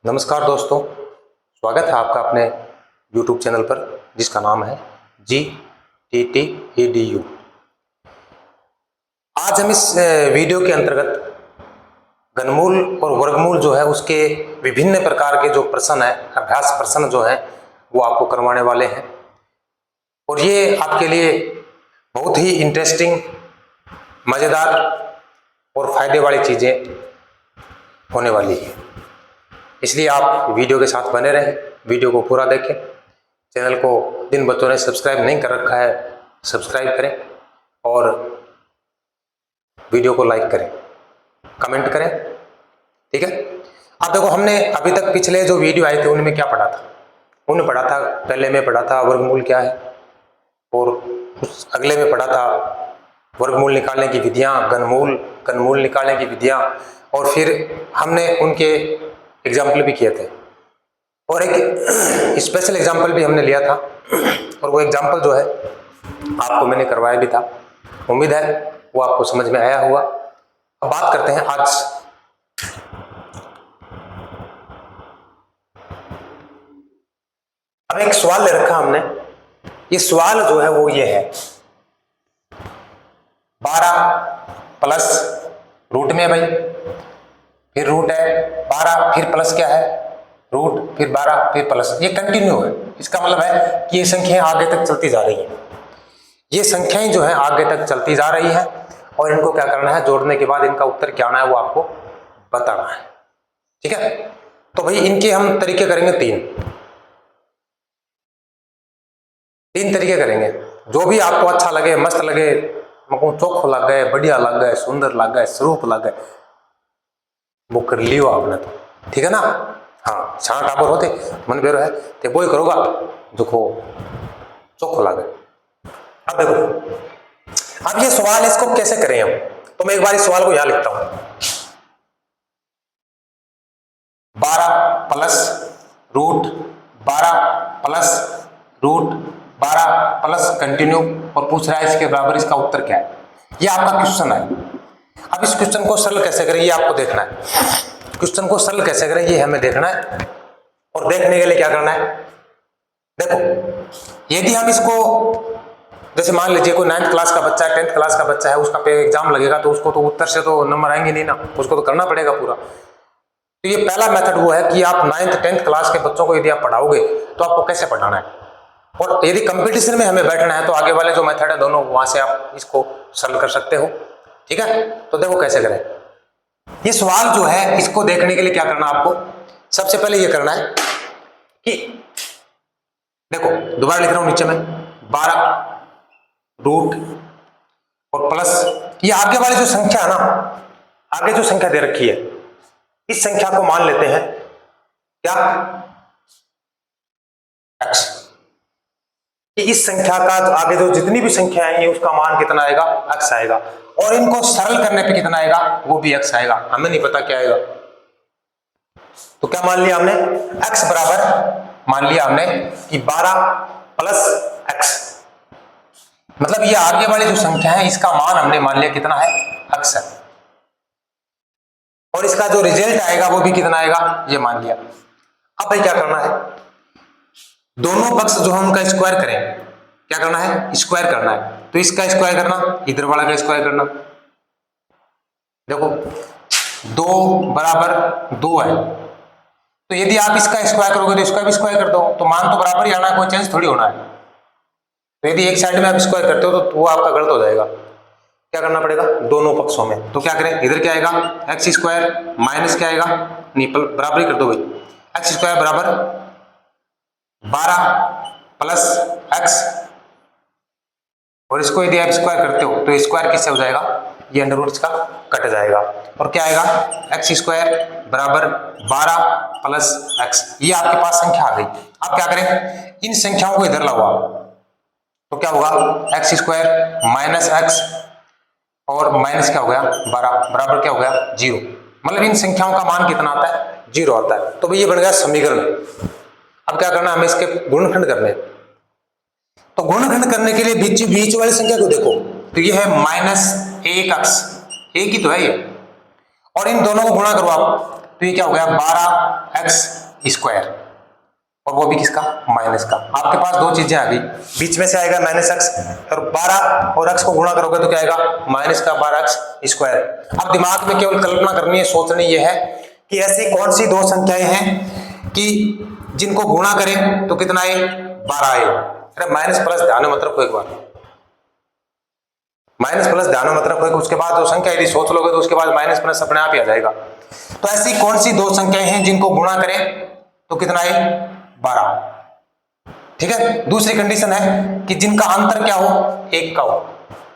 नमस्कार दोस्तों, स्वागत है आपका अपने YouTube चैनल पर जिसका नाम है GTT-EDU। आज हम इस वीडियो के अंतर्गत घनमूल और वर्गमूल जो है उसके विभिन्न प्रकार के जो प्रश्न है, अभ्यास प्रश्न जो है वो आपको करवाने वाले हैं और ये आपके लिए बहुत ही इंटरेस्टिंग, मज़ेदार और फायदे वाली चीज़ें होने वाली है। इसलिए आप वीडियो के साथ बने रहें, वीडियो को पूरा देखें। चैनल को जिन बच्चों ने सब्सक्राइब नहीं कर रखा है सब्सक्राइब करें और वीडियो को लाइक करें, कमेंट करें, ठीक है। अब देखो, हमने अभी तक पिछले जो वीडियो आए थे उनमें क्या पढ़ा था? उन्हें पढ़ा था, पहले में पढ़ा था वर्गमूल क्या है और उस अगले में पढ़ा था वर्गमूल निकालने की विधियाँ, घनमूल निकालने की विधियाँ, और फिर हमने उनके एग्जाम्पल भी किए थे और एक स्पेशल एग्जाम्पल भी हमने लिया था और वो एग्जाम्पल जो है आपको मैंने करवाया भी था। उम्मीद है वो आपको समझ में आया होगा। अब बात करते हैं आज अब एक सवाल ले रखा हमने। ये सवाल जो है वो ये है, 12 प्लस रूट में है भाई, फिर रूट है 12, फिर प्लस क्या है रूट, फिर 12, फिर प्लस। ये कंटिन्यू है। इसका मतलब है कि ये संख्याएं आगे तक चलती जा रही हैं। ये संख्याएं जो है आगे तक चलती जा रही हैं और इनको क्या करना है, जोड़ने के बाद इनका उत्तर क्या आना है वो आपको बताना है, ठीक है। तो भाई इनके हम तरीके करेंगे तीन तरीके करेंगे। जो भी आपको अच्छा लगे, मस्त लगे, चोखो लग गए, बढ़िया लग गए, सुंदर लग गए, स्वरूप लग गए, वो कर लियो आपने, तो ठीक है ना। हाँ, छाना टाबर होते मन बेरो है तो वो ही करोगा जो खो चोखो लगे। अब देखो, अब ये सवाल इसको कैसे करें हम, तो मैं एक बार इस सवाल को यहां लिखता हूं। 12 plus root 12 plus root 12 plus continue, और पूछ रहा है इसके बराबर इसका उत्तर क्या है। ये आपका क्वेश्चन है। अब इस क्वेश्चन को सरल कैसे करें ये आपको देखना है। क्वेश्चन को सरल कैसे करें ये हमें देखना है और देखने के लिए क्या करना है, देखो, यदि हम इसको, जैसे मान लीजिए कोई 9th क्लास का बच्चा है, 10th क्लास का बच्चा है, उसका पे एग्जाम लगेगा तो उसको तो उत्तर से तो नंबर आएंगे नहीं ना, उसको तो करना पड़ेगा पूरा। तो ये पहला मेथड वो है कि आप 9th 10th क्लास के बच्चों को यदि आप पढ़ाओगे तो आपको कैसे पढ़ाना है, और यदि कंपटीशन में हमें बैठना है तो आगे वाले जो मेथड है दोनों, वहां से आप इसको सरल कर सकते हो, ठीक है। तो देखो कैसे करें। ये सवाल जो है इसको देखने के लिए क्या करना आपको, सबसे पहले ये करना है कि देखो, दोबारा लिख रहा हूं नीचे में 12 रूट और प्लस, ये आगे वाली जो संख्या है ना, आगे जो संख्या दे रखी है इस संख्या को मान लेते हैं क्या, x। इस संख्या का आगे जो जितनी भी संख्या आएंगी उसका मान कितना आएगा, x आएगा, और इनको सरल करने पे कितना आएगा, वो भी x आएगा। हमें नहीं पता क्या आएगा, तो क्या मान लिया हमने, x बराबर मान लिया हमने कि 12 प्लस x, मतलब ये आगे वाली जो संख्या है इसका मान हमने मान लिया कितना है, x है, और इसका जो रिजल्ट आएगा वो भी कितना आएगा, ये मान लिया। अब भाई क्या करना है, दोनों पक्ष जो हम उनका स्क्वायर करें, क्या करना है, स्क्वायर करना है। तो इसका स्क्वायर करना, इधर वाला का स्क्वायर करना। देखो 2 बराबर 2 है, तो यदि आप इसका स्क्वायर करोगे तो इसका भी स्क्वायर कर दो, तो मान तो बराबर ही आना है, कोई चेंज थोड़ी होना है। तो यदि एक साइड में आप स्क्वायर करते हो तो वो आपका गलत हो जाएगा। क्या करना पड़ेगा, दोनों पक्षों में। तो क्या करें, इधर क्या आएगा, एक्स स्क्वायर माइनस क्या आएगा, नहीं बराबर ही कर दो भाई, एक्स स्क्वायर बराबर 12 प्लस एक्स, और इसको यदि आप स्क्वायर करते हो तो स्क्वायर किससे हो जाएगा, ये अंडर रूट का कट जाएगा, और क्या आएगा, एक्स स्क्वायर बराबर 12 प्लस एक्स। ये आपके पास संख्या आ गई। अब क्या करें, इन संख्याओं को इधर लाओ आप, तो क्या होगा, एक्स स्क्वायर माइनस एक्स और माइनस क्या हो गया 12 बराबर क्या हो गया 0। मतलब इन संख्याओं का मान कितना आता है, 0 आता है। तो ये बन गया समीकरण। अब क्या करना, हमें इसके गुणनखंड करने। तो गुणनखंड करने के लिए बीच वाली संख्या को देखो, तो ये है -1x, एक ही तो है ये, और इन दोनों को गुणा करो आप, तो ये क्या हो गया 12x², और वो भी किसका, माइनस का। आपके पास दो चीजें आ गई, बीच में से आएगा -x और 12 और x को गुणा करोगे तो क्या आएगा -12x²। अब दिमाग में केवल कल्पना करनी है, सोचनी ये है कि ऐसी कौन सी दो संख्याएं हैं कि जिनको गुणा करें तो कितना आए, 12 आए। अरे माइनस प्लस ध्यान में मत रखो, एक बार माइनस प्लस ध्यान में मत रखो, उसके बाद जो संख्या यदि सोच लोगे तो उसके बाद माइनस प्लस अपने आप ही आ जाएगा। तो ऐसी कौन सी दो संख्याएं हैं जिनको गुणा करें तो कितना आए, 12। ठीक है। दूसरी कंडीशन है कि जिनका अंतर क्या हो, 1 का हो।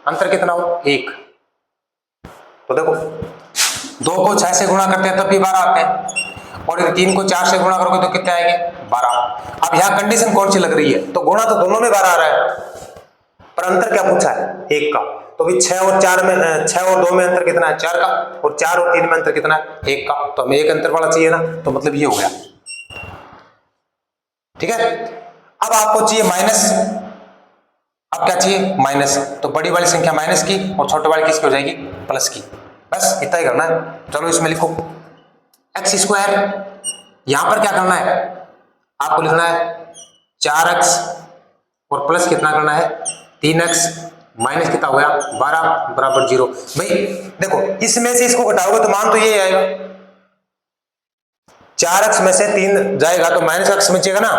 अंतर कितना हो, 1। तो देखो 2 को 6 से गुणा करते हैं तब भी 12 आते हैं, और 3 को 4 से गुणा करोगे तो कितने आएंगे, 12। अब यहां कंडीशन कौन सी लग रही है, तो गुणा तो दोनों में 12 आ रहा है, पर अंतर क्या पूछा है, 1 का। तो भी 6 और 4 में, 6 और 2 में अंतर कितना है, 4 का, और 4 और 3 में अंतर कितना है, 1 का। तो हमें एक अंतर वाला चाहिए ना, तो मतलब ये हो गया। ठीक है। अब आपको चाहिए माइनस, अब क्या चाहिए, माइनस। तो बड़ी वाली संख्या माइनस की और छोटी वाली किसकी हो जाएगी, प्लस की। बस इतना ही करना है। चलो इसमें लिखो x²। यहां पर क्या करना है, आपको लिखना है 4x और प्लस कितना करना है, 3x, माइनस कितना हो गया 12 बराबर 0। भाई देखो इसमें से इसको घटाओगे तो मान तो ये आएगा, 4x में से 3 जाएगा तो -x में बचेगा ना,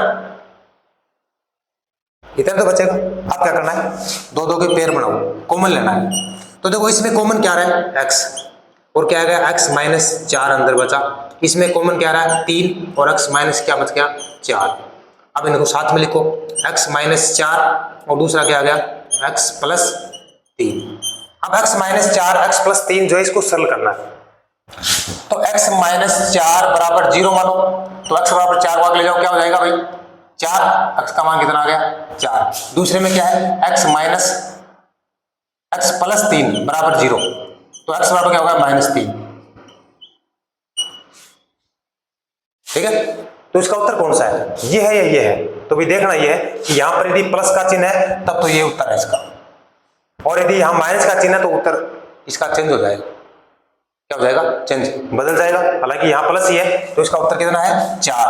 इतना तो बचेगा। अब क्या करना है, दो दो के पेयर बनाओ, कॉमन लेना है। तो देखो इसमें कॉमन क्या रहा है, x, और क्या आ गया x -4 अंदर बचा। इसमें कॉमन क्या रहा है, 3, और x माइनस क्या बच गया, 4। अब इनको साथ में लिखो, x -4 और दूसरा क्या आ गया, x + 3। अब x -4 x + 3 जो है इसको सरल करना है। तो x -4 बराबर 0 मानो, तो x बराबर 4 को आगे ले जाओ, क्या हो जाएगा भाई 4, x का मान कितना आ गया 4। दूसरे में क्या है, x + 3 बराबर 0, तो x बराबर क्या होगा -3। ठीक है। तो इसका उत्तर कौन सा है, ये है या ये है। तो भी देखना ये है कि यहां पर यदि प्लस का चिन्ह है तब तो ये उत्तर है इसका, और यदि यहां माइनस का चिन्ह है तो उत्तर इसका चेंज हो जाएगा। क्या हो जाएगा, चेंज, बदल जाएगा। हालांकि यहां प्लस ही है तो इसका उत्तर कितना है 4।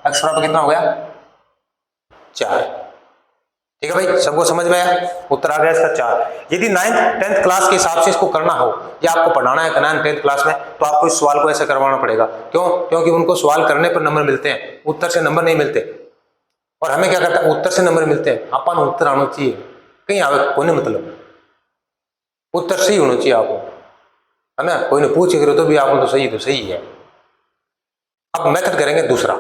x बराबर कितना हो गया 4। ठीक है भाई, सबको समझ में आया, उत्तर आ गया इसका 4। यदि 9th 10th क्लास के हिसाब से इसको करना हो या आपको पढ़ाना है 9th 10th क्लास में, तो आपको इस सवाल को ऐसे करवाना पड़ेगा। क्यों, क्योंकि उनको सवाल करने पर नंबर मिलते हैं, उत्तर से नंबर नहीं मिलते। और हमें क्या करता है, उत्तर से नंबर मिलते हैं, अपन उत्तर आना चाहिए, कहीं आवे कोई नहीं, मतलब उत्तर सही होना चाहिए आपको, है ना। कोई ने पूछ करो तो भी आपको तो सही है। अब मेथड करेंगे दूसरा।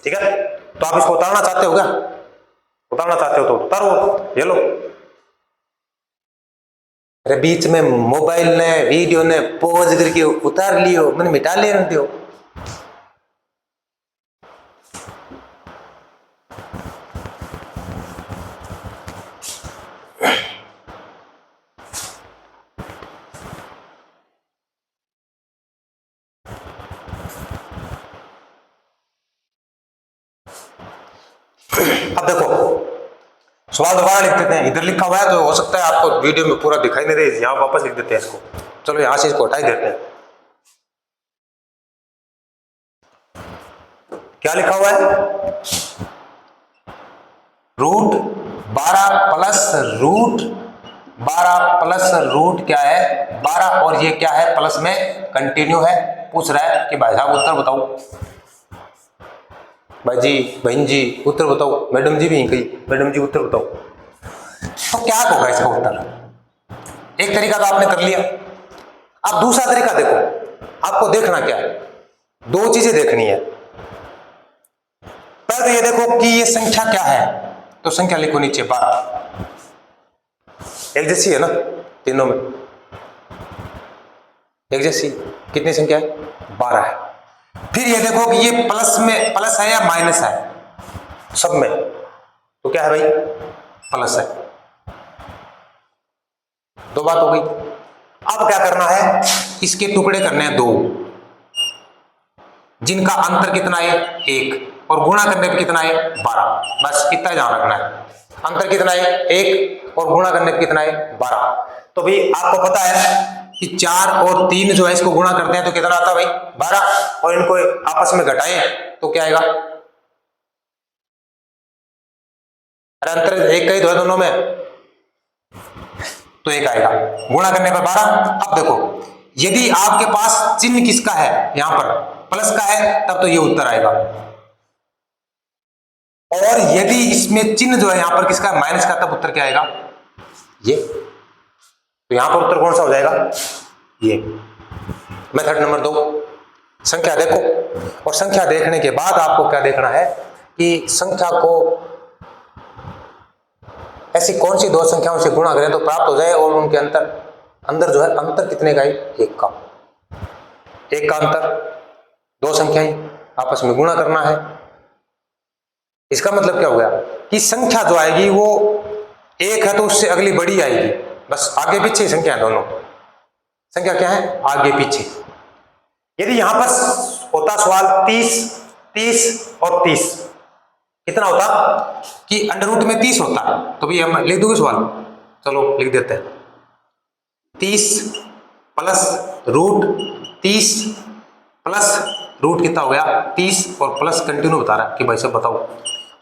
ठीक है। तो आप इसको उतारना चाहते हो क्या, उतारना चाहते हो तो उतारो, ये लो। अरे बीच में मोबाइल ने वीडियो ने पॉज करके उतार लियो, मैंने मिटा लिया दियो। अब देखो सवाल दोबारा लिख देते हैं, इधर लिखा हुआ है तो हो सकता है आपको वीडियो में पूरा दिखाई नहीं दे, यहां वापस लिख देते हैं इसको। चलो यहां से इसको हटा ही देते हैं। क्या लिखा हुआ है, √12 प्लस रूट क्या है 12, और ये क्या है प्लस में कंटिन्यू है। पूछ रहा है कि भाई साहब उत्तर बताओ, भाई जी बहन जी उत्तर बताओ, मैडम जी भी यहीं कही, मैडम जी उत्तर बताओ। तो क्या होगा इसका उत्तर, एक तरीका तो आपने कर लिया। अब दूसरा तरीका देखो, आपको देखना क्या है, दो चीजें देखनी है। पहले तो ये देखो कि ये संख्या क्या है, तो संख्या लिखो नीचे 12, एक जैसी है ना तीनों में, एक जैसी। कितनी संख्या है, 12 है। फिर ये देखो कि ये प्लस में प्लस है या माइनस है, सब में तो क्या है भाई प्लस है। दो बात हो गई। अब क्या करना है, इसके टुकड़े करने हैं 2, जिनका अंतर कितना है 1, और गुणा करने पे कितना है 12। बस इतना ध्यान रखना है, अंतर कितना है 1 और गुणा करने पे कितना है 12। तो भाई आपको पता है कि 4 और 3 जो है इसको गुणा करते हैं तो कितना आता है भाई 12, और इनको आपस में घटाएं तो क्या आएगा, अरे अंतर एक का ही तो है दोनों में, तो एक आएगा, गुणा करने पर 12। अब देखो यदि आपके पास चिन्ह किसका है, यहां पर प्लस का है, तब तो ये उत्तर आएगा, और यदि इसमें चिन्ह जो है यहां पर किसका माइनस का, तब उत्तर क्या आएगा, ये। तो यहां पर उत्तर कौन सा हो जाएगा, ये। मेथड नंबर 2, संख्या देखो, और संख्या देखने के बाद आपको क्या देखना है कि संख्या को ऐसी कौन सी दो संख्याओं से गुणा करें तो प्राप्त हो जाए, और उनके अंदर जो है अंतर कितने का है, एक का अंतर, दो संख्याएं आपस में गुणा करना है। इसका मतलब क्या हो गया कि संख्या जो आएगी वो एक है तो उससे अगली बड़ी आएगी, बस आगे पीछे संख्या दोनों, संख्या क्या है आगे पीछे। यदि यहां पर होता सवाल 30 और 30, कितना होता कि अंडर रूट में 30 होता, तो भी हम लिख दोगे सवाल, चलो लिख देते हैं 30 प्लस रूट 30 प्लस रूट कितना हो गया 30, और प्लस कंटिन्यू बता रहा है कि भाई साहब बताओ।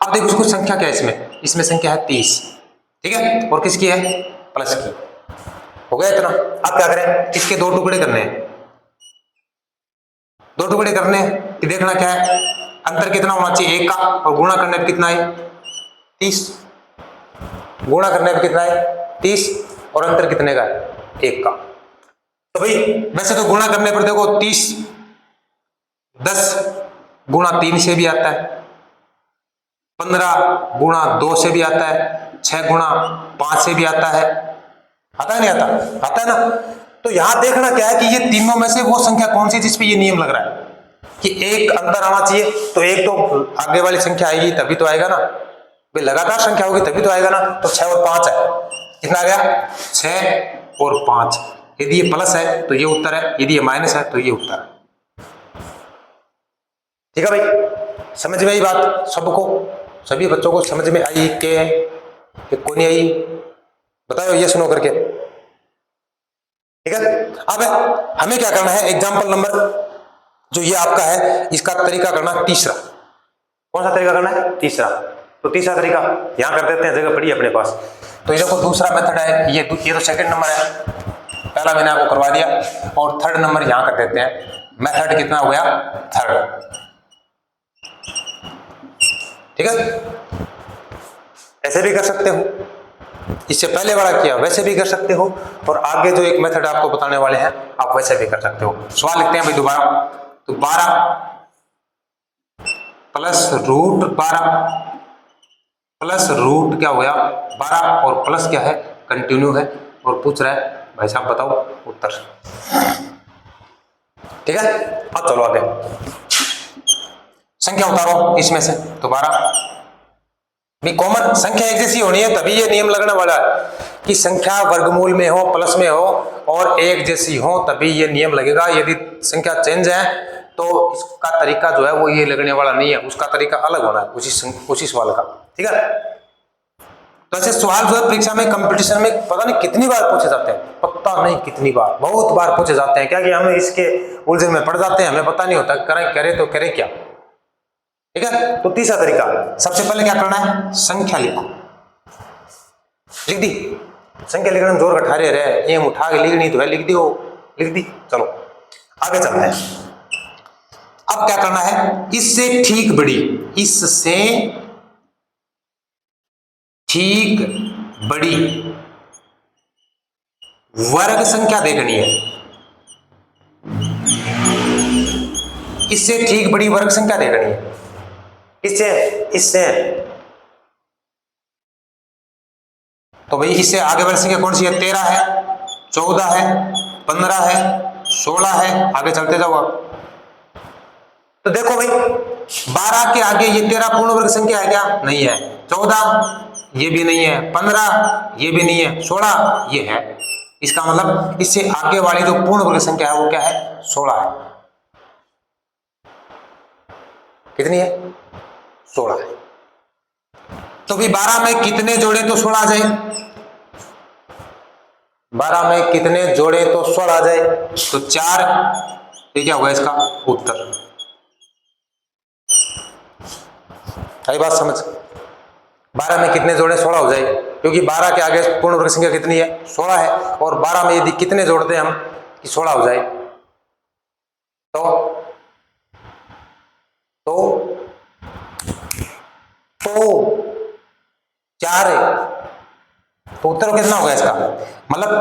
अब देखो इसको संख्या क्या है, इसमें संख्या है 30, ठीक है, और किसकी है प्लस की, हो गया इतना। अब क्या करें, इसके दो टुकड़े करने हैं, दो टुकड़े करने कि देखना क्या है, अंतर कितना होना चाहिए एक का, और गुणा करने पर कितना है 30, गुणा करने पर कितना है 30, और अंतर कितने का है एक का। तो भाई वैसे तो गुणा करने पर देखो 30 10 गुणा 3 से भी आता है, 15 गुणा 2 से भी आता है, 6 गुणा 5 से भी आता है, आता है नहीं आता, आता है ना। तो यहां देखना क्या है कि ये तीनों में से वो संख्या कौन सी जिसपे ये नियम लग रहा है कि एक अंतर आना चाहिए, तो एक तो आगे वाली संख्या आएगी तभी तो आएगा ना, भाई लगातार संख्या होगी तभी तो आएगा ना। तो 6 और 5 है, कितना आ गया 6 और 5, यदि ये प्लस है तो ये उत्तर है, यदि ये माइनस है तो ये उत्तर है, ठीक है भाई। समझ में आई बात सबको, सभी बच्चों को समझ में आई कि कोई नहीं आई, बताओ ये सुनो करके, ठीक है। अब हमें क्या करना है, एग्जाम्पल नंबर जो ये आपका है इसका तरीका करना तीसरा, कौन सा तरीका करना है तीसरा, तो तीसरा तरीका यहां कर देते हैं, जगह पड़ी है अपने पास। तो ये देखो दूसरा मेथड है, ये तो सेकंड नंबर है, पहला मैंने आपको करवा दिया, और थर्ड नंबर यहां कर देते हैं, मेथड कितना हो गया थर्ड, ठीक है। ऐसे भी कर सकते हो, इससे पहले वाला किया वैसे भी कर सकते हो, और आगे जो एक मेथड आपको बताने वाले हैं आप वैसे भी कर सकते हो। सवाल लिखते हैं भाई दोबारा, तो 12 प्लस रूट 12 प्लस रूट क्या हो गया 12, और प्लस क्या है कंटिन्यू है, और पूछ रहा है भाई साहब बताओ उत्तर, ठीक है। अब चलो आगे, संख्या उतारो इसमें से, तो 12 भी कॉमन संख्या एक जैसी होनी है, तभी ये नियम लगने वाला है कि संख्या वर्गमूल में हो प्लस में हो और एक जैसी हो तभी ये नियम लगेगा। यदि संख्या चेंज है तो इसका तरीका जो है वो ये लगने वाला नहीं है, उसका तरीका अलग होना है उसी सवाल का, ठीक है। तो ऐसे सवाल जो है परीक्षा में कंपटीशन में पता नहीं कितनी बार पूछे जाते हैं, पता नहीं कितनी बार, बहुत बार पूछे जाते हैं, क्या कि हम इसके उलझन में पड़ जाते हैं, हमें पता नहीं होता करे तो करे क्या, ठीक है। तो तीसरा तरीका, सबसे पहले क्या करना है संख्या लिखो, लिख दी, संख्या लिखने में जोर कठा रहे एम उठा के लिखनी तो है, लिख दी, चलो आगे चलते हैं। अब क्या करना है, इससे ठीक बड़ी, इससे ठीक बड़ी वर्ग संख्या देखनी है, इससे ठीक बड़ी वर्ग संख्या देखनी है, इससे तो भाई इससे आगे वाली संख्या कौन सी है, 13 है, 14 है, 15 है, 16 है, आगे चलते जाओ आप। तो देखो भाई 12 के आगे ये 13 पूर्ण वर्ग संख्या है क्या, नहीं है, 14 ये भी नहीं है, 15 ये भी नहीं है, 16 ये है, इसका मतलब इससे आगे वाली जो पूर्ण वर्ग संख्या है वो क्या है 16 है, कितनी है 16 है। तो भी 12 में कितने जोड़े तो 16 आ जाए, 12 में कितने जोड़े तो 16 आ जाए, तो 4, ये क्या होगा इसका उत्तर। आई बात समझ? 12 में कितने जोड़े 16 हो जाए, क्योंकि 12 के आगे पूर्ण वर्ग संख्या कितनी है 16 है, और 12 में यदि कितने जोड़ते हैं हम कि 16 हो जाए, तो 4 है, तो उत्तर कितना होगा इसका। मतलब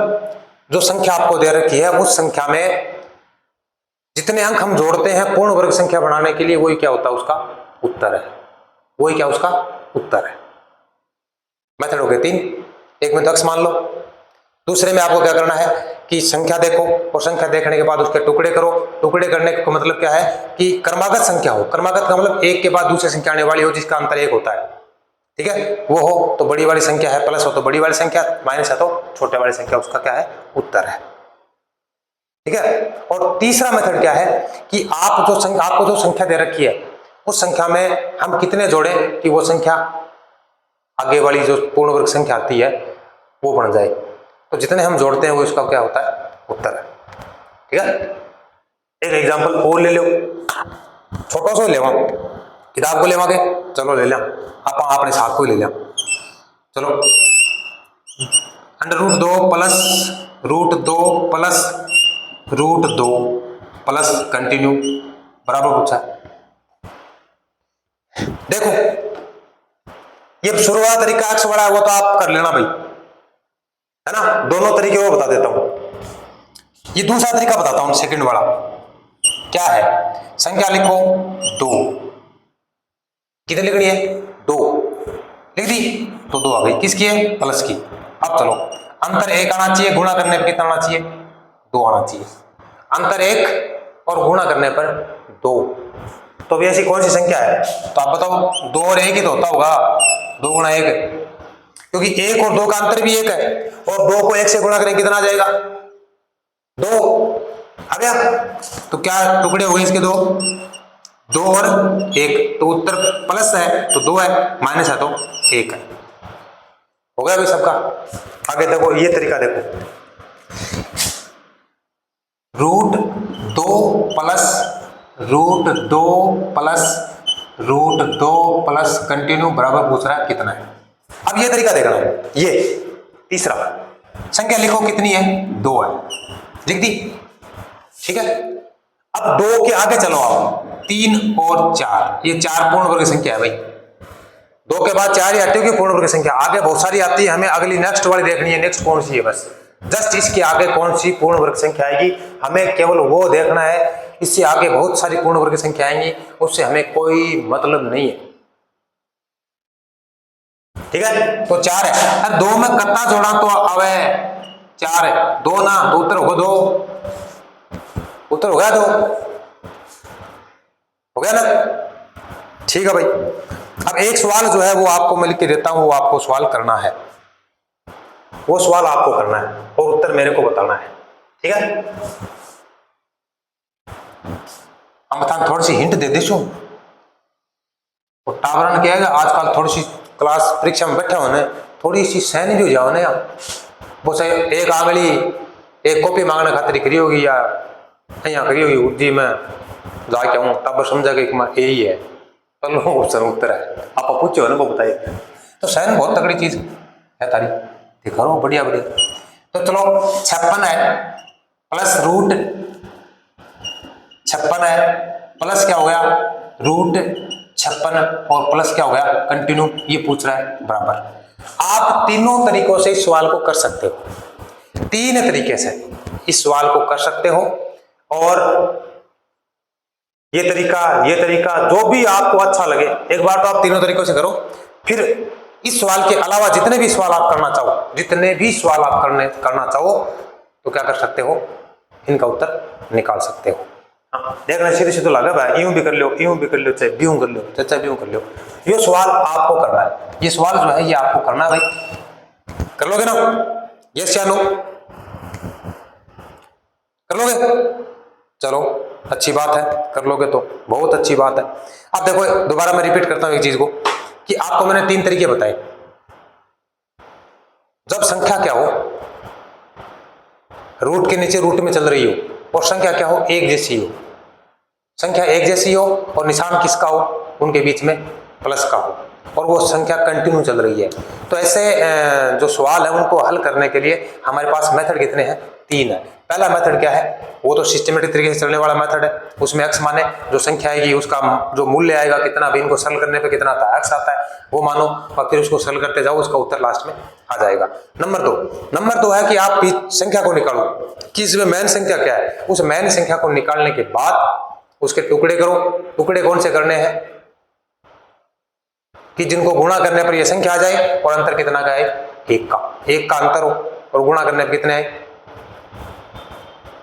जो संख्या आपको दे रखी है उस संख्या में जितने अंक हम जोड़ते हैं पूर्ण वर्ग संख्या बनाने के लिए, वही क्या होता है उसका उत्तर है, वही क्या उसका उत्तर है। मेथड हो गए 3। एक में तो अक्स मान लो, दूसरे में आपको क्या करना है कि संख्या देखो और संख्या देखने के बाद उसके टुकड़े करो। टुकड़े करने का मतलब क्या है कि क्रमागत संख्या हो, क्रमागत का मतलब एक के बाद दूसरी संख्या आने वाली हो जिसका अंतर 1 होता है, ठीक है, वो हो तो बड़ी वाली संख्या है, प्लस हो तो बड़ी वाली संख्या, माइनस है तो छोटे वाली संख्या, उसका क्या है उत्तर है, ठीक है। और तीसरा मेथड क्या है कि आपको जो संख्या दे रखी है उस संख्या में हम कितने जोड़े कि वो संख्या आगे वाली जो पूर्ण वर्ग संख्या आती है वो बन जाए, तो जितने हम जोड़ते हैं वो इसका क्या होता है उत्तर है, ठीक है। एक एग्जांपल और ले लो, छोटा सा ले किताब को लेवागे, चलो ले लिया आप अपने साथ को ले लिया, चलो √2 प्लस √2 प्लस √2 प्लस कंटिन्यू बराबर पूछा है। देखो ये शुरुआत तरीका अक्स बड़ा है वो तो आप कर लेना भाई, है ना, दोनों तरीके वो बता देता हूं। ये दूसरा तरीका बताता हूं, सेकंड वाला क्या है, संख्या लिखो 2, कितनी लिखनी है 2, लिख दी तो 2 आ गई, किसकी है प्लस की। अब चलो अंतर 1 आना चाहिए, गुणा करने पर कितना आना चाहिए 2 आना चाहिए, अंतर 1 और गुणा करने पर 2, तो भी ऐसी कौन सी संख्या है, तो आप बताओ 2 और 1 ही तो होता होगा, 2 गुणा 1, क्योंकि 1 और 2 का अंतर भी 1 है, और 2 को 1 से गुणा करें कितना आ जाएगा 2 आ गया, तो क्या टुकड़े हो गए इसके 2 और 1, तो उत्तर प्लस है तो 2 है, माइनस है तो 1 है, हो गया भाई सबका। आगे देखो ये तरीका देखो, √2 प्लस √2 प्लस √2 प्लस कंटिन्यू बराबर पूछ रहा है कितना है। अब ये तरीका देखना है, ये तीसरा संख्या लिखो कितनी है 2 है, लिख दी, ठीक है। अब 2 के आगे चलो आप 3 और 4, ये 4 पूर्ण वर्ग संख्या है भाई, 2 के बाद 4 ही आती है पूर्ण वर्ग संख्या, आगे बहुत सारी आती है, हमें अगली नेक्स्ट वाली देखनी है, नेक्स्ट कौन सी है, बस जस्ट इसके आगे कौन सी पूर्ण वर्ग संख्या आएगी हमें केवल वो देखना है, इससे आगे बहुत सारी पूर्ण वर्ग संख्या आएंगी उससे हमें कोई मतलब नहीं है, ठीक है। तो 4 है, अरे 2 में कितना जोड़ा तो अवे 4 है, 2 ना, तो उत्तर होगा 2, उत्तर हो गया 2, हो गया ना, ठीक है भाई। अब एक सवाल जो है वो आपको मैं लिख के देता हूं, वो आपको सवाल करना है, वो सवाल आपको करना है और उत्तर मेरे को बताना है, ठीक है। हम बता थोड़ी सी हिंट दे देशो, और टावरन क्या है आजकल थोड़ी सी क्लास परीक्षा में बैठे होने थोड़ी सी सहनी भी हो जाओ ना यार, वो सही एक आंगली एक कॉपी मांगने खातिर करी होगी या यहाँ करी होगी जी मैं जाके हूँ तब समझा कि यही है, चलो ऑप्शन उत्तर है, आप पूछो ना वो बताइए, तो सहन बहुत तगड़ी चीज है तारी, दिखा रहा हूँ बढ़िया बढ़िया। तो चलो 56 है प्लस √56 है प्लस क्या हो गया √56 और प्लस क्या हो गया कंटिन्यू, ये पूछ रहा है बराबर। आप तीनों तरीकों से इस सवाल को कर सकते हो, 3 तरीके से इस सवाल को कर सकते हो, और ये तरीका जो भी आपको अच्छा लगे, एक बार तो आप तीनों तरीकों से करो, फिर इस सवाल के अलावा जितने भी सवाल आप करना चाहो तो क्या कर सकते हो, इनका उत्तर निकाल सकते हो। हाँ देखना सीधे सीधे लगा भाई, यूं भी कर लो चाहे बीहू कर लो चाहे बीहू कर लो, ये सवाल आपको करना है, ये सवाल जो है ये आपको करना है भाई, कर लोगे ना, यस या नो, कर लोगे, चलो अच्छी बात है, कर लोगे तो बहुत अच्छी बात है। अब देखो दोबारा मैं रिपीट करता हूं एक चीज को कि आपको मैंने 3 तरीके बताए, जब संख्या क्या हो रूट के नीचे रूट में चल रही हो और संख्या क्या हो, एक जैसी हो, संख्या एक जैसी हो और निशान किसका हो, उनके बीच में प्लस का हो, और वो संख्या कंटिन्यू चल रही है। तो ऐसे जो सवाल है उनको हल करने के लिए हमारे पास मेथड कितने हैं, 3 है। पहला मेथड क्या है, वो तो सिस्टमेटिक तरीके से चलने वाला मेथड है, उसमें x माने जो संख्या आएगी उसका जो मूल्य आएगा कितना भी, इनको सरल करने पे कितना आता है, x आता है, वो मानो और फिर उसको सरल करते जाओ, उसका उत्तर लास्ट में आ जाएगा। नंबर दो है कि आप संख्या को निकालो कि इसमें मेन संख्या क्या है, उस मेन संख्या को निकालने के बाद उसके टुकड़े करो। टुकड़े कौन से करने हैं कि जिनको गुणा करने पर यह संख्या आ जाए और अंतर कितना का है, एक का अंतर हो और गुणा करने पर कितने आए,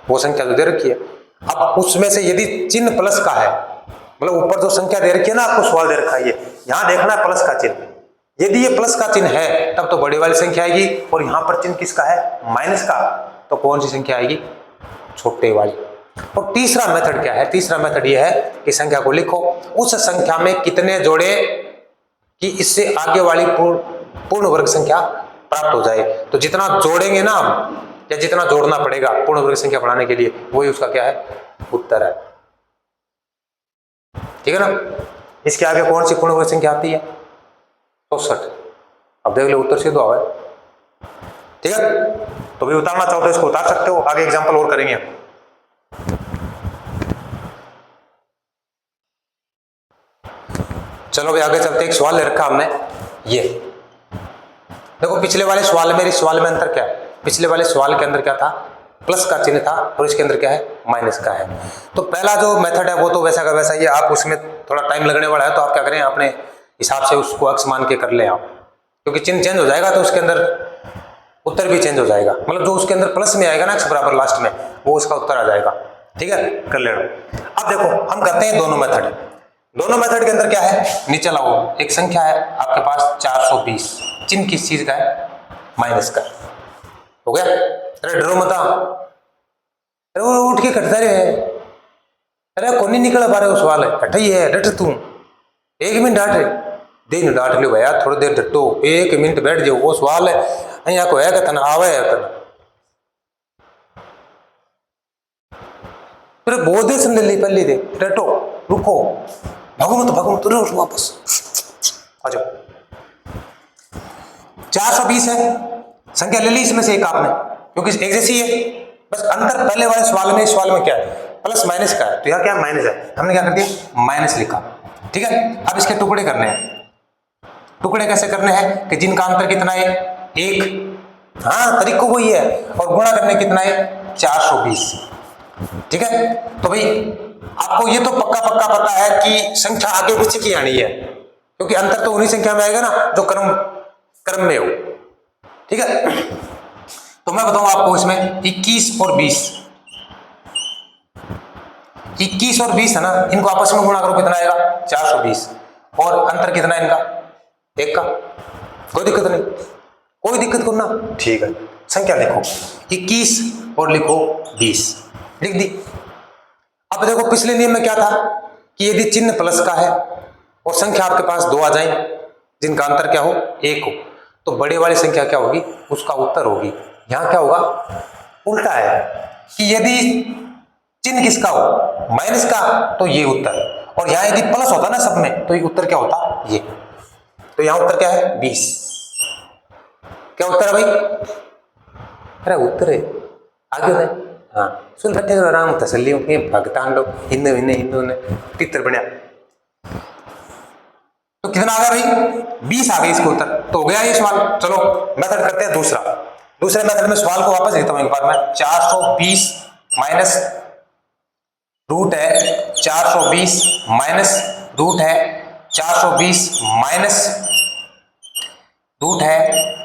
वो संख्या जो दे रखी है। अब उसमें से यदि चिन्ह प्लस का है, मतलब ऊपर जो संख्या दे रखी है ना, आपको सवाल दे रखा है ये, यहां देखना है प्लस का चिन्ह, यदि ये प्लस का चिन्ह है तब तो बड़ी वाली संख्या आएगी, और यहां पर चिन्ह किसका है, माइनस का, तो कौन सी संख्या आएगी, छोटे वाली। और तीसरा मेथड क्या है, तीसरा मेथड ये है कि संख्या को लिखो, उस संख्या में कितने जोड़े कि इससे आगे वाली पूर्ण वर्ग संख्या प्राप्त हो जाए। तो जितना जोड़ेंगे ना हम, या जितना जोड़ना पड़ेगा पूर्ण वर्ग संख्या बढ़ाने के लिए, वही उसका क्या है, उत्तर है। ठीक है ना। इसके आगे कौन सी पूर्ण वर्ग संख्या आती है, 64। अब देख लो उत्तर सीधा हुआ है। ठीक है, तो भी उतारना चाहो तो इसको उतार सकते हो, आगे एग्जांपल और करेंगे हम। चलो भाई आगे चलते, एक सवाल ले रखा हमने, ये देखो पिछले वाले सवाल में, इस सवाल में अंतर क्या है, पिछले वाले सवाल के अंदर क्या था, प्लस का चिन्ह था और इसके अंदर क्या है, माइनस का है। तो पहला जो मेथड है वो तो वैसा का वैसा ही है, आप उसमें थोड़ा टाइम लगने वाला है, तो आप क्या करें, अपने हिसाब से उसको अक्स मान के कर ले आप, क्योंकि चिन्ह चेंज हो जाएगा तो उसके अंदर उत्तर भी चेंज हो जाएगा, मतलब जो उसके अंदर प्लस में आएगा ना x बराबर लास्ट में, वो उसका उत्तर आ जाएगा। ठीक है, कर लेना। अब देखो हम करते हैं दोनों मेथड। दोनों मेथड के अंदर क्या है, नीचे लाओ, एक संख्या है आपके पास 420, चिन्ह किस चीज का है, माइनस का। हो गया, अरे डरो मत, अरे वो उठ के कटता रहे, अरे कौन नहीं निकल पा रहे, वो सवाल है, कट ही है, डट तू 1 मिनट डांट दिन डांट लो भैया, थोड़ी देर डटो, 1 मिनट बैठ जाओ, वो सवाल है अहिया को है कथन आवे है कथन, फिर बोधे सुन ले पहले दे, डटो, रुको, भागो मत तुरंत वापस आ जाओ। 420 है, संख्या ले ली इसमें से एक आपने, क्योंकि एक जैसी है, बस अंतर पहले वाले सवाल में, इस सवाल में क्या है, प्लस माइनस का है, तो यहाँ क्या माइनस है, हमने क्या कर दिया, माइनस लिखा। ठीक है, अब इसके टुकड़े करने हैं। टुकड़े कैसे करने हैं कि जिनका अंतर कितना है, 1, हाँ तरीका वही है, और गुणा करने कितना है, 420। ठीक है, तो भाई आपको ये तो पक्का पता है कि संख्या आगे पीछे की आनी है, क्योंकि अंतर तो उन्हीं संख्या में आएगा ना जो क्रम में हो। ठीक है, तो मैं बताऊं आपको इसमें 21 और 20, 21 और 20 है ना, इनको आपस में गुणा करो कितना आएगा, 420, और अंतर कितना है इनका, 1 का, कोई दिक्कत नहीं, कोई दिक्कत करना। ठीक है, संख्या लिखो 21 और लिखो 20, लिख दी। अब देखो पिछले नियम में क्या था कि यदि चिन्ह प्लस का है और संख्या आपके पास 2 आ जाए जिनका अंतर क्या हो, 1 हो, तो बड़े वाली संख्या क्या होगी, उसका उत्तर होगी। यहां क्या होगा, उल्टा है कि यदि चिन्ह किसका हो, माइनस का, तो ये उत्तर, और यहां यदि प्लस होता ना सब में, तो ये उत्तर क्या होता, ये, तो यहां उत्तर क्या है, 20। क्या उत्तर है भाई, अरे उत्तर है आगे है, हाँ सुन बैठे आराम तसल्ली के भगतान लोग हिंदू ने तितर बना, तो कितना आ गया भाई, 20 आ गई इसके उत्तर, तो हो गया ये सवाल। चलो मेथड करते हैं दूसरे मेथड में सवाल को वापस लिखता हूं एक बार मैं, 420 माइनस रूट है 420 माइनस रूट है 420 माइनस रूट है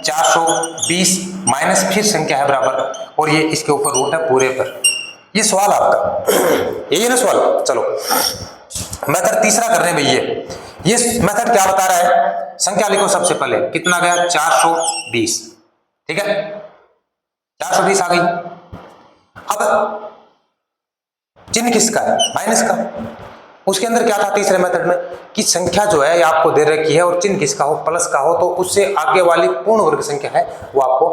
420 माइनस फिर संख्या है बराबर, और ये इसके ऊपर रूट है पूरे पर। ये सवाल आपका यही है ना सवाल। चलो मेथड तीसरा करने में ये मेथड क्या बता रहा है, संख्या लिखो सबसे पहले, कितना गया 420। ठीक है, 420 आ गई। अब चिन्ह किसका है, माइनस का। उसके अंदर क्या था तीसरे मेथड में कि संख्या जो है आपको दे रखी है और चिन्ह किसका हो, प्लस का हो, तो उससे आगे वाली पूर्ण वर्ग संख्या है वो आपको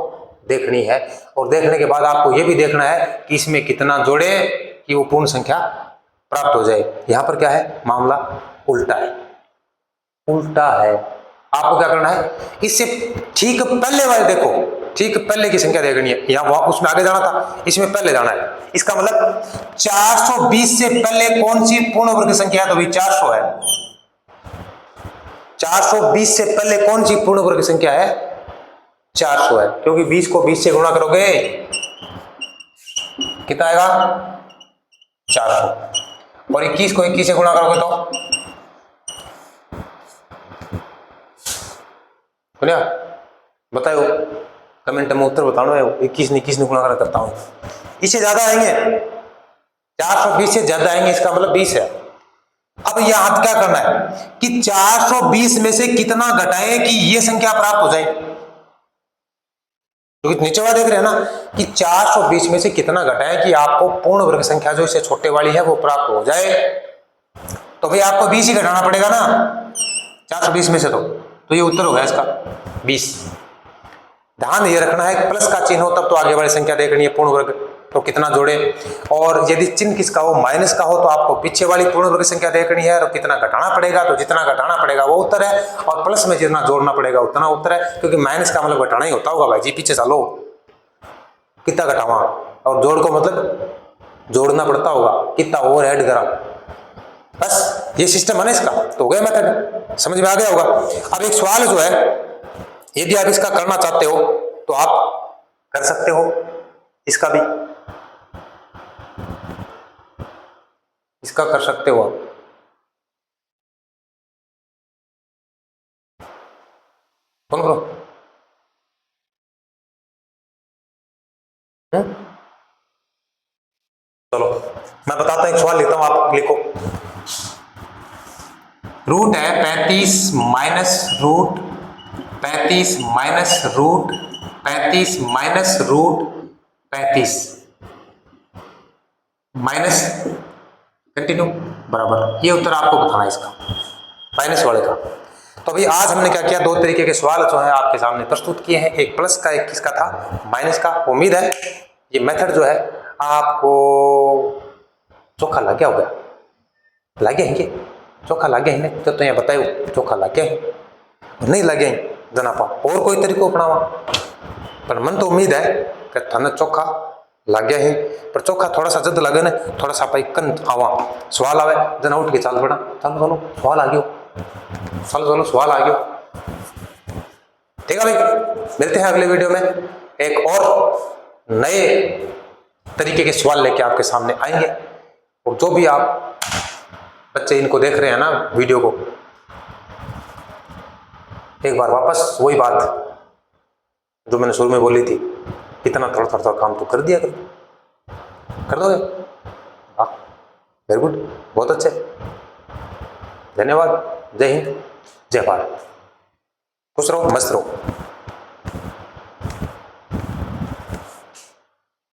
देखनी है। और देखने के बाद आपको यह भी देखना है कि इसमें कितना जोड़े कि वो पूर्ण संख्या प्राप्त हो जाए। यहां पर क्या है, मामला उल्टा है, उल्टा है। आपको क्या करना है, इससे ठीक पहले वाले देखो, ठीक पहले की संख्या देखनी है। यहाँ उसमें आगे जाना था, इसमें पहले जाना है। इसका मतलब 420 से पहले कौन सी पूर्ण वर्ग संख्या है, तो भाई 400 है। 420 से पहले कौन सी पूर्ण वर्ग संख्या है, 400 है, क्योंकि 20 को 20 से गुणा करोगे कितना आएगा, 400। और 21 को 21 से गुणा करोगे तो सुनिया, बताओ कमेंट में उत्तर बताना है। 21 ने गुणा करता हूं, इससे ज्यादा आएंगे, 420 से ज्यादा आएंगे, इसका मतलब 20 है। अब यहां क्या करना है कि 420 में से कितना घटाएं कि ये संख्या प्राप्त हो जाए। तो नीचे वाला देख रहे हैं ना कि 420 में से कितना घटाएं कि आपको पूर्ण वर्ग संख्या जो इससे छोटे वाली है वो प्राप्त हो जाए। तो भाई आपको 20 ही घटाना पड़ेगा ना 420 में से, तो ये उत्तर होगा इसका 20। ध्यान ये रखना है प्लस का चिन्ह हो तब तो आगे वाली संख्या देखनी है पूर्ण वर्ग, तो कितना जोड़े। और यदि चिन्ह किसका हो, माइनस का हो, तो आपको पीछे वाली पूर्ण वर्ग संख्या देखनी है, तो कितना घटाना पड़ेगा, तो जितना घटाना पड़ेगा वो उत्तर है। और प्लस में जितना जोड़ना पड़ेगा उतना उत्तर है, क्योंकि माइनस का मतलब घटाना ही होता होगा भाई जी, पीछे चलो कितना घटावा, और जोड़ को मतलब जोड़ना पड़ता होगा, कितना और ऐड करा, बस ये सिस्टम है ना इसका। तो हो गया मेथड, समझ में आ गया होगा। अब एक सवाल जो है, यदि आप इसका करना चाहते हो तो आप कर सकते हो, इसका भी, इसका कर सकते हो आप। कौन करो, चलो मैं बताता हूं, एक सवाल लेता हूं, आप लिखो। रूट है 35 minus root 35 minus root 35 minus root 35 minus continue बराबर, ये उत्तर आपको बताना है इसका, माइनस वाले का। तो अभी आज हमने क्या किया, दो तरीके के सवाल जो है आपके सामने प्रस्तुत किए हैं, एक प्लस का, एक किसका था, माइनस का। उम्मीद है ये मेथड जो है आपको चोखा लग गया होगा, लगे हैं कि चोखा लगे हैं, तो यहाँ बताओ चोखा लगे नहीं लगे जना पा और कोई तरीको अपनावा, पर मन तो उम्मीद है कि थाने चोखा लगे हैं। पर चोखा थोड़ा सा जद लगे ना, थोड़ा सा पाई कन आवा सवाल आवे जना उठ के चाल पड़ा, चलो चलो सवाल आ गयो, चलो चलो सवाल आ गयो। ठीक है भाई, मिलते हैं अगले वीडियो में, एक और नए तरीके के सवाल लेके आपके सामने आएंगे। और जो भी आप बच्चे इनको देख रहे हैं ना वीडियो को, एक बार वापस वही बात जो मैंने शुरू में बोली थी, इतना थोड़ा थोड़ा काम तो कर दिया कर दोगे, हाँ वेरी गुड, बहुत अच्छे, धन्यवाद, जय हिंद, जय भारत, खुश रहो मस्त रहो।